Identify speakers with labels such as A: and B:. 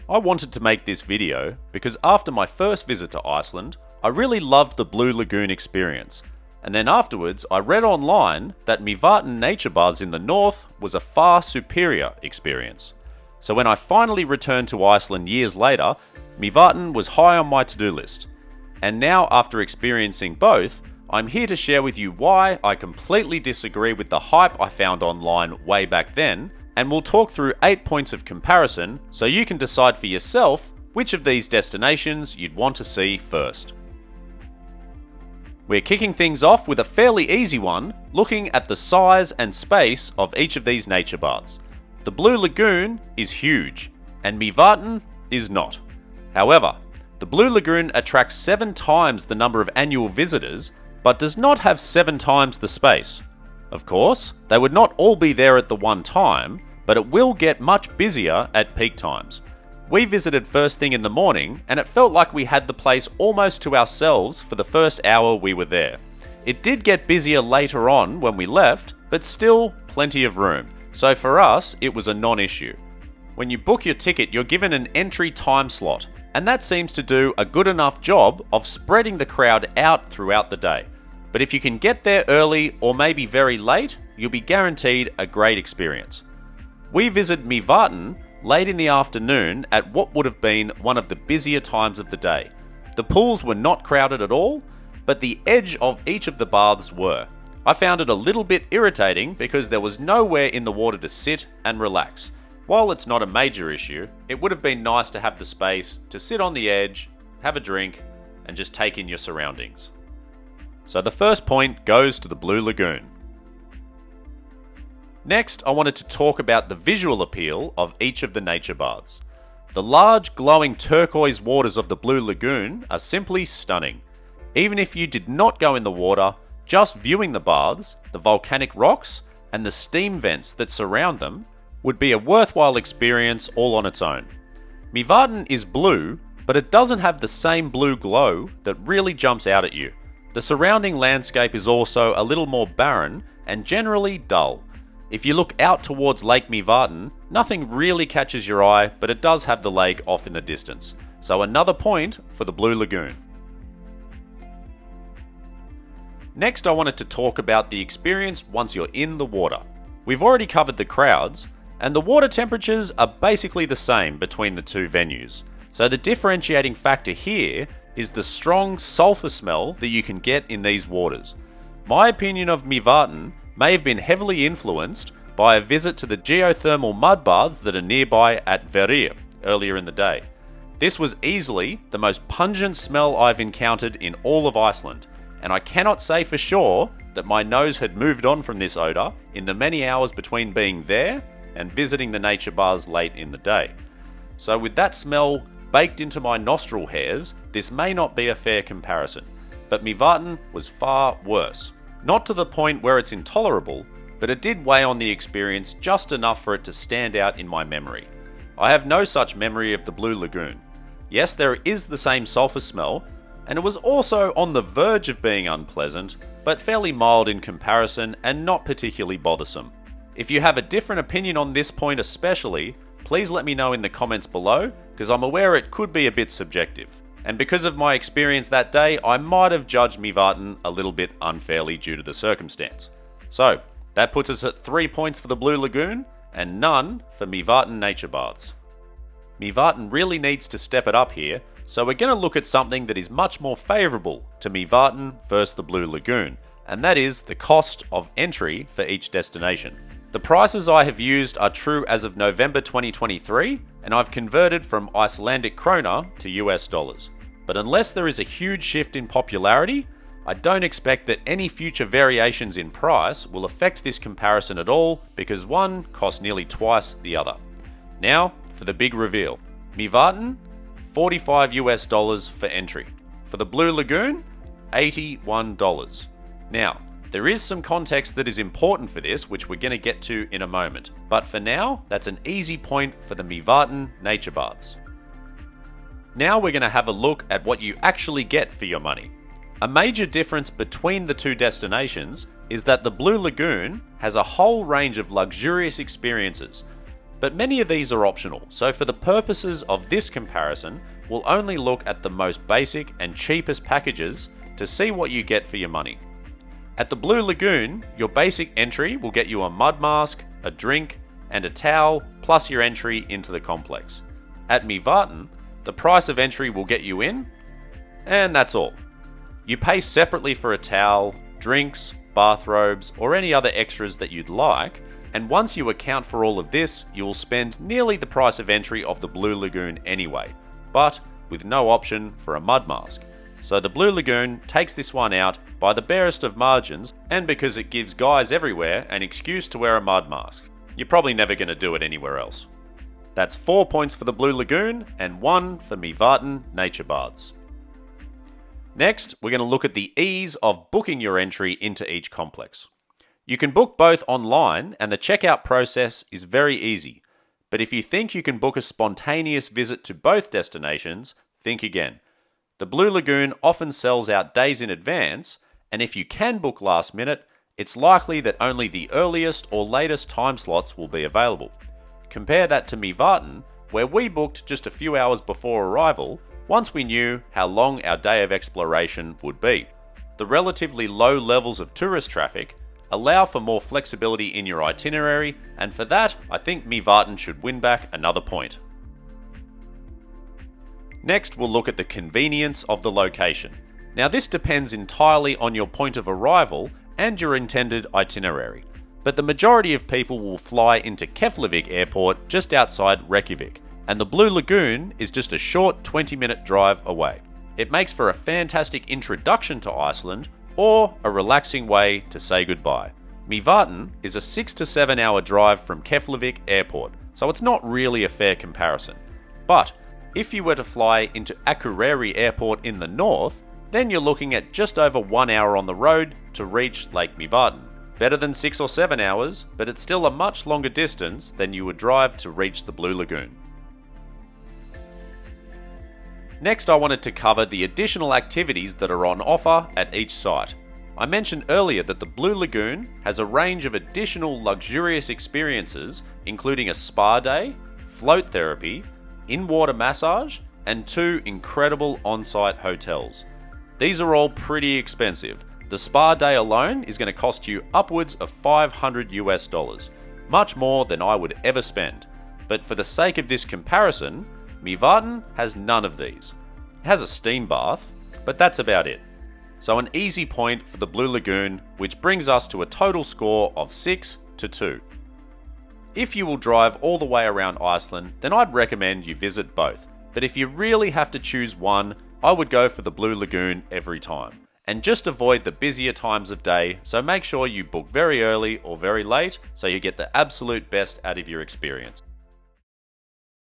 A: I wanted to make this video because after my first visit to Iceland, I really loved the Blue Lagoon experience. And then afterwards, I read online that Myvatn Nature Baths in the north was a far superior experience. So when I finally returned to Iceland years later, Myvatn was high on my to-do list. And now, after experiencing both, I'm here to share with you why I completely disagree with the hype I found online way back then, and we'll talk through 8 points of comparison so you can decide for yourself which of these destinations you'd want to see first. We're kicking things off with a fairly easy one, looking at the size and space of each of these nature baths. The Blue Lagoon is huge, and Myvatn is not. However, the Blue Lagoon attracts 7 times the number of annual visitors, but does not have 7 times the space. Of course, they would not all be there at the one time, but it will get much busier at peak times. We visited first thing in the morning, and it felt like we had the place almost to ourselves for the first hour we were there. It did get busier later on when we left, but still plenty of room, so for us it was a non-issue. When you book your ticket, you're given an entry time slot, and that seems to do a good enough job of spreading the crowd out throughout the day. But if you can get there early or maybe very late, you'll be guaranteed a great experience. We visited Myvatn late in the afternoon at what would have been one of the busier times of the day. The pools were not crowded at all, but the edge of each of the baths were. I found it a little bit irritating because there was nowhere in the water to sit and relax. While it's not a major issue, it would have been nice to have the space to sit on the edge, have a drink, and just take in your surroundings. So the first point goes to the Blue Lagoon. Next, I wanted to talk about the visual appeal of each of the nature baths. The large glowing turquoise waters of the Blue Lagoon are simply stunning. Even if you did not go in the water, just viewing the baths, the volcanic rocks, and the steam vents that surround them would be a worthwhile experience all on its own. Myvatn is blue, but it doesn't have the same blue glow that really jumps out at you. The surrounding landscape is also a little more barren and generally dull. If you look out towards Lake Myvatn, nothing really catches your eye, but it does have the lake off in the distance. So another point for the Blue Lagoon. Next, I wanted to talk about the experience once you're in the water. We've already covered the crowds, and the water temperatures are basically the same between the two venues. So the differentiating factor here is the strong sulfur smell that you can get in these waters. My opinion of Myvatn may have been heavily influenced by a visit to the geothermal mud baths that are nearby at Verir earlier in the day. This was easily the most pungent smell I've encountered in all of Iceland, and I cannot say for sure that my nose had moved on from this odour in the many hours between being there and visiting the nature baths late in the day. So with that smell baked into my nostril hairs, this may not be a fair comparison, but Myvatn was far worse. Not to the point where it's intolerable, but it did weigh on the experience just enough for it to stand out in my memory. I have no such memory of the Blue Lagoon. Yes, there is the same sulfur smell, and it was also on the verge of being unpleasant, but fairly mild in comparison and not particularly bothersome. If you have a different opinion on this point especially, please let me know in the comments below, because I'm aware it could be a bit subjective. And because of my experience that day, I might have judged Myvatn a little bit unfairly due to the circumstance. So, that puts us at 3 points for the Blue Lagoon, and none for Myvatn Nature Baths. Myvatn really needs to step it up here, so we're going to look at something that is much more favourable to Myvatn versus the Blue Lagoon, and that is the cost of entry for each destination. The prices I have used are true as of November 2023, and I've converted from Icelandic krona to US dollars. But unless there is a huge shift in popularity, I don't expect that any future variations in price will affect this comparison at all, because one costs nearly twice the other. Now, for the big reveal. Myvatn, $45 US for entry. For the Blue Lagoon, $81. Now, there is some context that is important for this, which we're going to get to in a moment. But for now, that's an easy point for the Myvatn Nature Baths. Now we're going to have a look at what you actually get for your money. A major difference between the two destinations is that the Blue Lagoon has a whole range of luxurious experiences, But many of these are optional, so for the purposes of this comparison, we'll only look at the most basic and cheapest packages to see what you get for your money. At the Blue Lagoon, your basic entry will get you a mud mask, a drink, and a towel, plus your entry into the complex. At Myvatn, the price of entry will get you in, and that's all. You pay separately for a towel, drinks, bathrobes, or any other extras that you'd like, and once you account for all of this, you will spend nearly the price of entry of the Blue Lagoon anyway, but with no option for a mud mask. So the Blue Lagoon takes this one out by the barest of margins, and because it gives guys everywhere an excuse to wear a mud mask. You're probably never going to do it anywhere else. That's 4 points for the Blue Lagoon and 1 for Myvatn Nature Baths. Next, we're going to look at the ease of booking your entry into each complex. You can book both online, and the checkout process is very easy. But if you think you can book a spontaneous visit to both destinations, think again. The Blue Lagoon often sells out days in advance, and if you can book last minute, it's likely that only the earliest or latest time slots will be available. Compare that to Myvatn, where we booked just a few hours before arrival, once we knew how long our day of exploration would be. The relatively low levels of tourist traffic allow for more flexibility in your itinerary, and for that, I think Myvatn should win back another point. Next, we'll look at the convenience of the location. Now, this depends entirely on your point of arrival and your intended itinerary, but the majority of people will fly into Keflavik Airport just outside Reykjavik, and the Blue Lagoon is just a short 20-minute drive away. It makes for a fantastic introduction to Iceland, or a relaxing way to say goodbye. Myvatn is a 6 to 7 hour drive from Keflavik Airport, so it's not really a fair comparison. But if you were to fly into Akureyri Airport in the north, then you're looking at just over 1 hour on the road to reach Lake Myvatn. Better than 6 or 7 hours, but it's still a much longer distance than you would drive to reach the Blue Lagoon. Next, I wanted to cover the additional activities that are on offer at each site. I mentioned earlier that the Blue Lagoon has a range of additional luxurious experiences, including a spa day, float therapy, in-water massage, and 2 incredible on-site hotels. These are all pretty expensive. The spa day alone is going to cost you upwards of $500 US, much more than I would ever spend. But for the sake of this comparison, Myvatn has none of these. It has a steam bath, but that's about it. So an easy point for the Blue Lagoon, which brings us to a total score of 6 to 2. If you will drive all the way around Iceland, then I'd recommend you visit both. But if you really have to choose one, I would go for the Blue Lagoon every time. And just avoid the busier times of day, so make sure you book very early or very late so you get the absolute best out of your experience.